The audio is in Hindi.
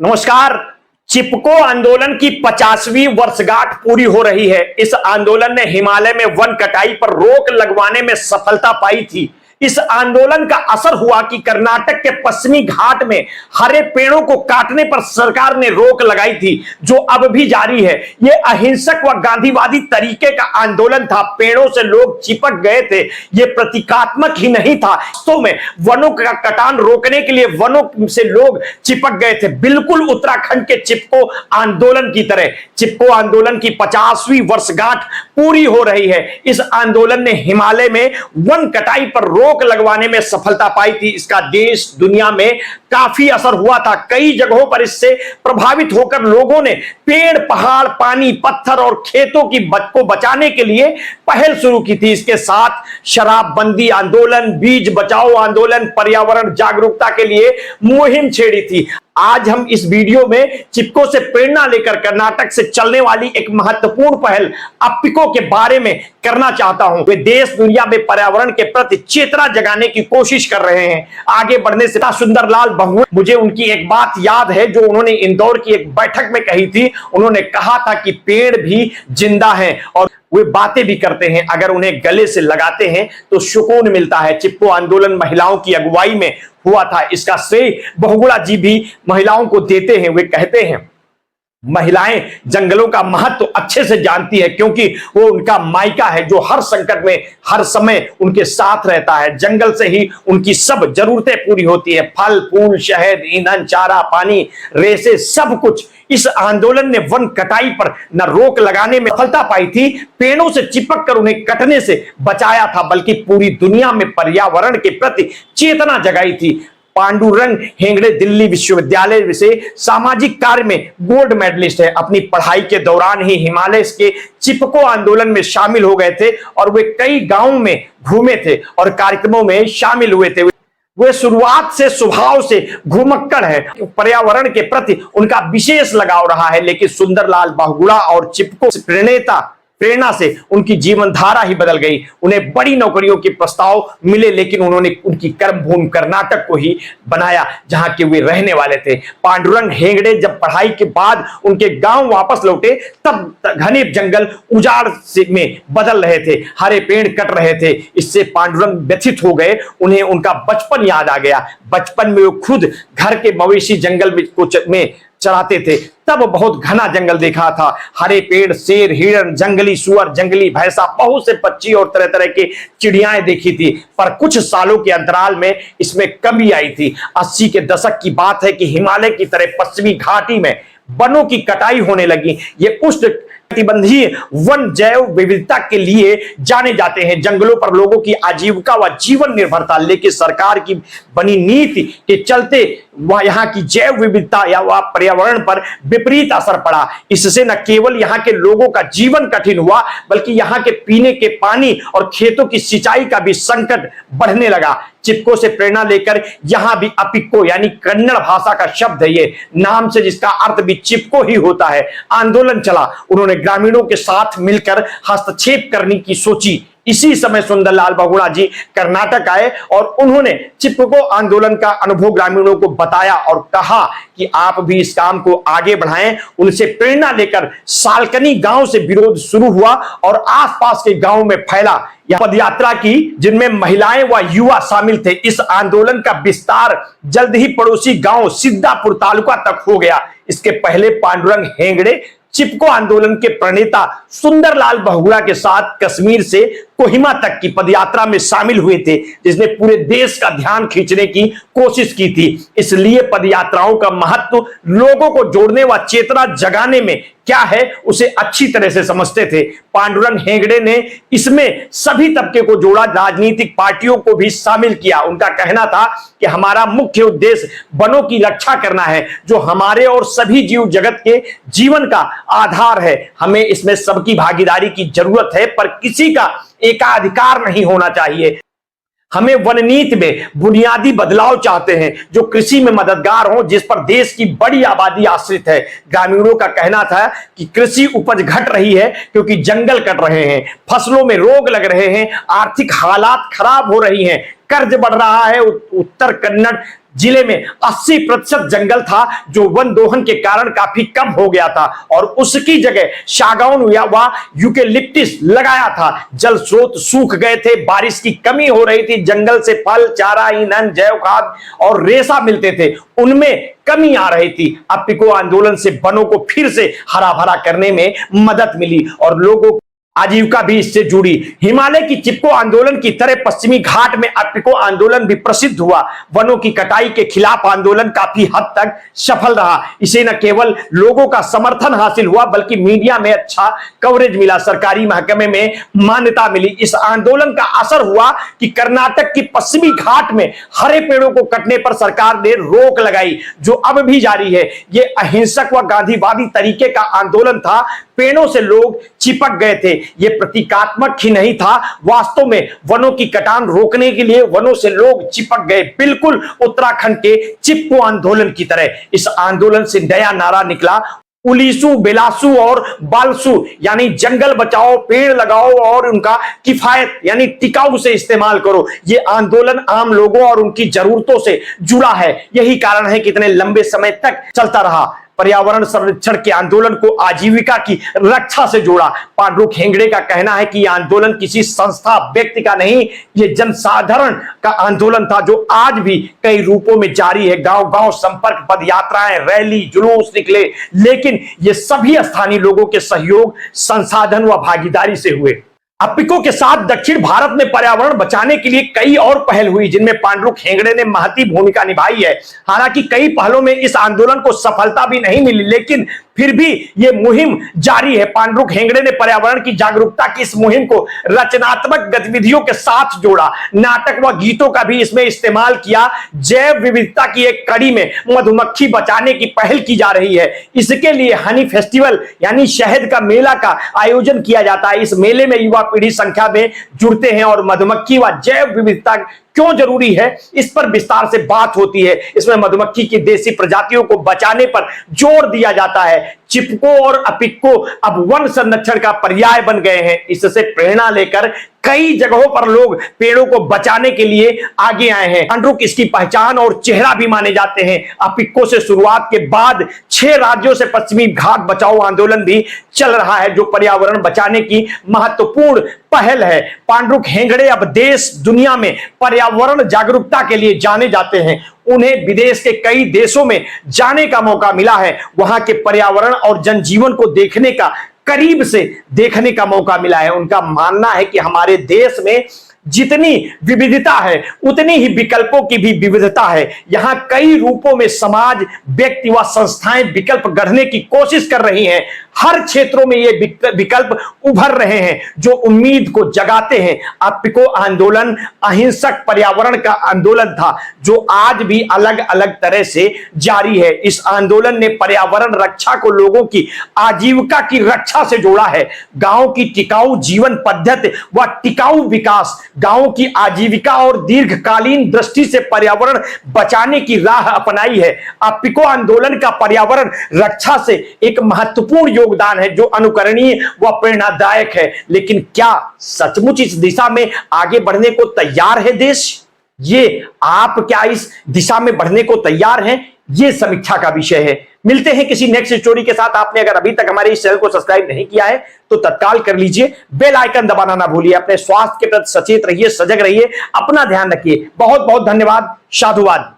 नमस्कार। चिपको आंदोलन की 50वीं वर्षगांठ पूरी हो रही है। इस आंदोलन ने हिमालय में वन कटाई पर रोक लगवाने में सफलता पाई थी। इस आंदोलन का असर हुआ कि कर्नाटक के पश्चिमी घाट में हरे पेड़ों को काटने पर सरकार ने रोक लगाई थी, जो अब भी जारी है। यह अहिंसक व गांधीवादी तरीके का आंदोलन था। पेड़ों से लोग चिपक गए थे। यह प्रतीकात्मक ही नहीं था, वास्तव में वनों का कटान रोकने के लिए वनों से लोग चिपक गए थे, बिल्कुल उत्तराखंड के चिपको आंदोलन की तरह। चिपको आंदोलन की 50वीं वर्षगांठ पूरी हो रही है। इस आंदोलन ने हिमालय में वन कटाई पर रोक लगवाने में सफलता पाई थी। इसका देश दुनिया में काफी असर हुआ था। कई जगहों पर इससे प्रभावित होकर लोगों ने पेड़, पहाड़, पानी, पत्थर और खेतों को बचाने के लिए पहल शुरू की थी। इसके साथ शराबबंदी आंदोलन, बीज बचाओ आंदोलन, पर्यावरण जागरूकता के लिए मुहिम छेड़ी थी। आज हम इस वीडियो में चिपको से प्रेरणा लेकर कर्नाटक से चलने वाली एक महत्वपूर्ण पहल अप्पिको के बारे में करना चाहता हूं। वे देश दुनिया में पर्यावरण के प्रति चेतना जगाने की कोशिश कर रहे हैं। आगे बढ़ने से सुंदरलाल बहुगुणा, मुझे उनकी एक बात याद है जो उन्होंने इंदौर की एक बैठक में कही थी। उन्होंने कहा था कि पेड़ भी जिंदा हैं और वे बातें भी करते हैं। अगर उन्हें गले से लगाते हैं तो सुकून मिलता है। चिपको आंदोलन महिलाओं की अगुवाई में हुआ था। इसका श्रेय बहुगुणा जी भी महिलाओं को देते हैं। वे कहते हैं, महिलाएं जंगलों का महत्व अच्छे से जानती है क्योंकि वो उनका मायका है जो हर संकट में हर समय उनके साथ रहता है। जंगल से ही उनकी सब जरूरतें पूरी होती है। फल, फूल, शहद, ईंधन, चारा, पानी, रेसे, सब कुछ। इस आंदोलन ने वन कटाई पर न रोक लगाने में सफलता पाई थी, पेड़ों से चिपक कर उन्हें कटने से बचाया था, बल्कि पूरी दुनिया में पर्यावरण के प्रति चेतना जगाई थी। पांडुरंग हेगड़े दिल्ली विश्वविद्यालय से सामाजिक कार्य में गोल्ड मेडलिस्ट है। अपनी पढ़ाई के दौरान ही हिमालय के चिपको आंदोलन में शामिल हो गए थे और वे कई गांवों में घूमे थे और कार्यक्रमों में शामिल हुए थे। वे शुरुआत से स्वभाव से घुमक्कड़ है। पर्यावरण के प्रति उनका विशेष लगाव रहा है, लेकिन सुंदरलाल बहुगुणा और चिपको प्रेरणा से उनकी जीवन धारा ही बदल गई। उन्हें बड़ी नौकरियों के प्रस्ताव मिले, लेकिन उन्होंने उनकी कर्मभूमि कर्नाटक को ही बनाया जहां के वे रहने वाले थे। पांडुरंग हेगड़े जब पढ़ाई के बाद उनके गांव वापस लौटे तब घने जंगल उजाड़ में बदल रहे थे, हरे पेड़ कट रहे थे। इससे पांडुरंग व्यथित हो गए। उन्हें उनका बचपन याद आ गया। बचपन में वो खुद घर के मवेशी जंगल में चराते थे, तब बहुत घना जंगल देखा था। हरे पेड़, शेर, हिरण, जंगली सुअर, जंगली भैंसा, बहुत से पक्षी और तरह तरह के चिड़ियाएं देखी थी। पर कुछ सालों के अंतराल में इसमें कमी आई थी। 80 के दशक की बात है कि हिमालय की तरह पश्चिमी घाटी में वनों की कटाई होने लगी। ये उष्णकटिबंधीय वन जैव विविधता के लिए जाने जाते हैं। जंगलों पर लोगों की आजीविका व जीवन निर्भर था, लेकिन सरकार की बनी नीति के चलते यहाँ की जैव विविधता या वह पर्यावरण पर विपरीत असर पड़ा। इससे न केवल यहाँ के लोगों का जीवन कठिन हुआ, बल्कि यहाँ के पीने के पानी और खेतों की सिंचाई का भी संकट बढ़ने लगा। चिपको से प्रेरणा लेकर यहाँ भी अपिको यानी कन्नड़ भाषा का शब्द है, ये नाम से जिसका अर्थ भी चिपको ही होता है, आंदोलन चला। उन्होंने ग्रामीणों के साथ मिलकर हस्तक्षेप करने की सोची। इसी समय सुंदरलाल बहुगुणा जी कर्नाटक आए और उन्होंने चिपको आंदोलन का अनुभव ग्रामीणों को बताया और कहा कि आप भी इस काम को आगे बढ़ाएं। उनसे प्रेरणा लेकर सालकनी गांव से विरोध शुरू हुआ और आसपास के गांवों में फैला। यह पदयात्रा की जिनमें महिलाएं व युवा शामिल थे। इस आंदोलन का विस्तार जल्द ही पड़ोसी गांव सिद्धापुर तालुका तक हो गया। इसके पहले पांडुरंग हेगड़े चिपको आंदोलन के प्रणेता सुंदरलाल बहुगुणा के साथ कश्मीर से कोहिमा तक की पदयात्रा में शामिल हुए थे, जिसने पूरे देश का ध्यान खींचने की कोशिश की थी। इसलिए पदयात्राओं का महत्व लोगों को जोड़ने व चेतना जगाने में क्या है उसे अच्छी तरह से समझते थे। पांडुरंग हेगड़े ने इसमें सभी तबके को जोड़ा, राजनीतिक पार्टियों को भी शामिल किया। उनका कहना था कि हमारा मुख्य उद्देश्य वनों की रक्षा करना है, जो हमारे और सभी जीव जगत के जीवन का आधार है। हमें इसमें सबकी भागीदारी की जरूरत है, पर किसी का एकाधिकार नहीं होना चाहिए। हमें वन नीति में बुनियादी बदलाव चाहते हैं जो कृषि में मददगार हो, जिस पर देश की बड़ी आबादी आश्रित है। ग्रामीणों का कहना था कि कृषि उपज घट रही है क्योंकि जंगल कट रहे हैं, फसलों में रोग लग रहे हैं, आर्थिक हालात खराब हो रही हैं, कर्ज बढ़ रहा है। उत्तर कन्नड़ जिले में 80% जंगल था जो वन दोहन के कारण काफी कम हो गया था और उसकी जगह सागौन व यूकेलिप्टस लगाया था। जल स्रोत सूख गए थे, बारिश की कमी हो रही थी, जंगल से फल, चारा, ईंधन, जैव खाद और रेशा मिलते थे, उनमें कमी आ रही थी। अब पिको आंदोलन से वनों को फिर से हरा भरा करने में मदद मिली और लोगों आजीविका भी इससे जुड़ी। हिमालय की चिपको आंदोलन की तरह पश्चिमी घाट में पिको आंदोलन भी प्रसिद्ध हुआ। वनों की कटाई के खिलाफ आंदोलन काफी हद तक सफल रहा। इसे न केवल लोगों का समर्थन हासिल हुआ बल्कि मीडिया में अच्छा कवरेज मिला, सरकारी महकमे में मान्यता मिली। इस आंदोलन का असर हुआ कि कर्नाटक की पश्चिमी घाट में हरे पेड़ों को कटने पर सरकार ने रोक लगाई, जो अब भी जारी है। यह अहिंसक व गांधीवादी तरीके का आंदोलन था। पेड़ों से लोग चिपक गए थे। यह प्रतीकात्मक ही नहीं था, वास्तव में वनों की कटान रोकने के लिए वनों से लोग चिपक गए, बिल्कुल उत्तराखंड के चिपको आंदोलन की तरह। इस आंदोलन से नया नारा निकला, उलीसु, बेलासु और बालसु, यानी जंगल बचाओ, पेड़ लगाओ और उनका किफायत यानी टिकाऊ से इस्तेमाल करो। यह आंदोलन आम लोगों और उनकी जरूरतों से जुड़ा है। यही कारण है कि इतने लंबे समय तक चलता रहा। पर्यावरण संरक्षण के आंदोलन को आजीविका की रक्षा से जोड़ा। पांडुरंग हेगड़े का कहना है कि यह आंदोलन किसी संस्था, व्यक्ति का नहीं, यह जनसाधारण का आंदोलन था जो आज भी कई रूपों में जारी है। गांव गांव संपर्क पद यात्राएं, रैली, जुलूस निकले, लेकिन ये सभी स्थानीय लोगों के सहयोग, संसाधन व भागीदारी से हुए। पिको के साथ दक्षिण भारत में पर्यावरण बचाने के लिए कई और पहल हुई जिनमें पांडुरंग हेगड़े ने महती भूमिका निभाई है। हालांकि कई पहलों में इस आंदोलन को सफलता भी नहीं मिली, लेकिन फिर भी यह मुहिम जारी है। पांडुरंग हेगड़े ने पर्यावरण की जागरूकता की इस मुहिम को रचनात्मक गतिविधियों के साथ जोड़ा, नाटक व गीतों का भी इसमें इस्तेमाल किया। जैव विविधता की एक कड़ी में मधुमक्खी बचाने की पहल की जा रही है। इसके लिए हनी फेस्टिवल यानी शहद का मेला का आयोजन किया जाता है। इस मेले में युवा पीढ़ी संख्या में जुड़ते हैं और मधुमक्खी व जैव विविधता क्यों जरूरी है इस पर विस्तार से बात होती है। इसमें मधुमक्खी की देसी प्रजातियों को बचाने पर जोर दिया जाता है। चिपको और अपिको अब वन संरक्षण का पर्याय बन गए हैं। इससे प्रेरणा लेकर कई जगहों पर लोग पेड़ों को बचाने के लिए आगे आए हैं। पांडुरंग इसकी पहचान और चेहरा भी माने जाते हैं। अपिको से शुरुआत के बाद 6 राज्यों से पश्चिमी घाट बचाओ आंदोलन भी चल रहा है, जो पर्यावरण बचाने की महत्वपूर्ण पहल है। पांडुरंग हेगड़े अब देश दुनिया में पर्यावरण जागरूकता के लिए जाने जाते हैं। उन्हें विदेश के कई देशों में जाने का मौका मिला है। वहां के पर्यावरण और जनजीवन को देखने का, करीब से देखने का मौका मिला है। उनका मानना है कि हमारे देश में जितनी विविधता है उतनी ही विकल्पों की भी विविधता है। यहां कई रूपों में समाज, व्यक्ति व संस्थाएं विकल्प गढ़ने की कोशिश कर रही हैं। हर क्षेत्रों में ये विकल्प उभर रहे हैं जो उम्मीद को जगाते हैं। पिको आंदोलन अहिंसक पर्यावरण का आंदोलन था जो आज भी अलग अलग तरह से जारी है। इस आंदोलन ने पर्यावरण रक्षा को लोगों की आजीविका की रक्षा से जोड़ा है। गांव की टिकाऊ जीवन पद्धति व टिकाऊ विकास, गांवों की आजीविका और दीर्घकालीन दृष्टि से पर्यावरण बचाने की राह अपनाई है। पिको आंदोलन का पर्यावरण रक्षा से एक महत्वपूर्ण योगदान है जो अनुकरणीय व प्रेरणादायक है। लेकिन क्या सचमुच इस दिशा में आगे बढ़ने को तैयार है देश? ये आप क्या इस दिशा में बढ़ने को तैयार हैं? ये समीक्षा का विषय है। मिलते हैं किसी नेक्स्ट स्टोरी के साथ। आपने अगर अभी तक हमारे इस चैनल को सब्सक्राइब नहीं किया है तो तत्काल कर लीजिए, बेल आइकन दबाना ना भूलिए। अपने स्वास्थ्य के प्रति सचेत रहिए, सजग रहिए, अपना ध्यान रखिए। बहुत बहुत धन्यवाद। साधुवाद।